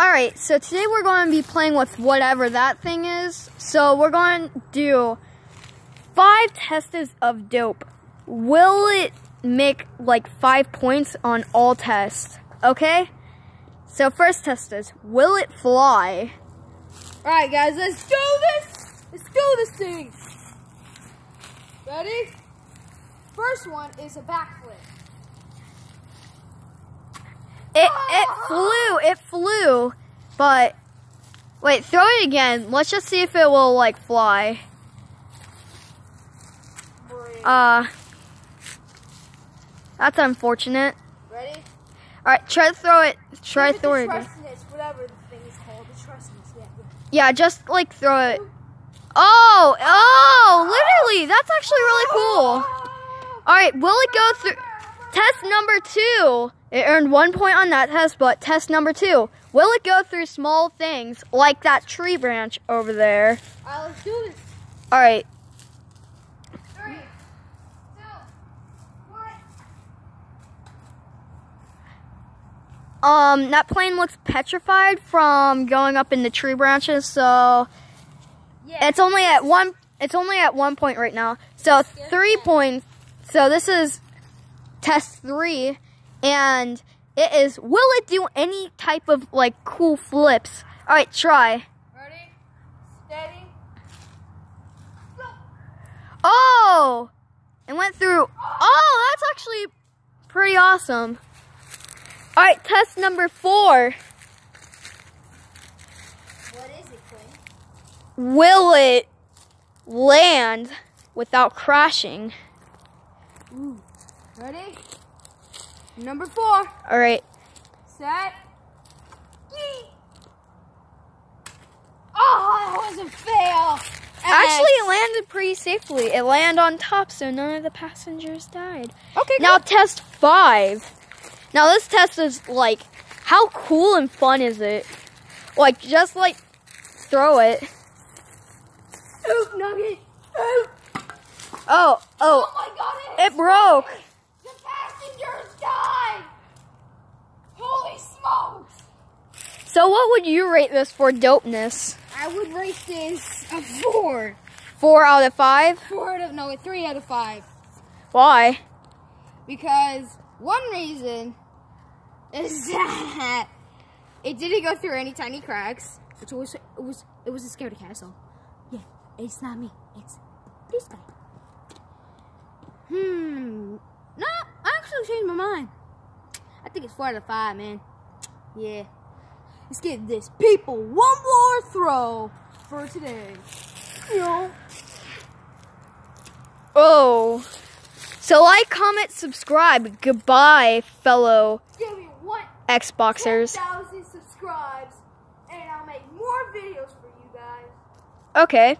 Alright, so today we're going to be playing with whatever that thing is. So we're going to do 5 tests of dope. Will it make like 5 points on all tests? Okay? So first test is, will it fly? Alright guys, let's do this! Let's do this thing! Ready? First one is a backflip. It flew, but wait, throw it again. Let's just see if it will like fly. That's unfortunate. Ready? Alright, try to throw it. Try to throw it again. Whatever the thing is called, the trustiness, Yeah, just like throw it. Oh, literally, that's actually really cool. Alright, will it go through? Test number 2. It earned 1 point on that test, but test number 2. Will it go through small things like that tree branch over there? Alright, let's do this. Alright. 3, 2, 1. That plane looks petrified from going up in the tree branches, so Yeah. it's only at 1 point right now. So 3 points. So this is test 3. And it is, will it do any type of like cool flips? All right, try. Ready? Steady. Go. Oh, it went through. Oh, that's actually pretty awesome. All right, test number 4. What is it, Quinn? Will it land without crashing? Ooh. Ready? Number 4. All right. Set. Yeet. Oh, that was a fail. Actually, it landed pretty safely. It landed on top, so none of the passengers died. Okay, Now test 5. Now this test is like, how cool and fun is it? Like, just like, throw it. Oop, nugget. Oop. Oh, Oh my God, it broke. The passengers died. Holy smokes. So what would you rate this for dopeness? I would rate this a 4. 4 out of 5? 3 out of 5. Why? Because one reason is that it didn't go through any tiny cracks, which was it was a scaredy castle. Yeah, it's not me. It's this guy. No, I actually changed my mind. I think it's 4 out of 5, man. Yeah. Let's give this people one more throw for today. You know. Oh. So like, comment, subscribe. Goodbye, fellow Give me Xboxers. 10,000 subscribes, and I'll make more videos for you guys. Okay.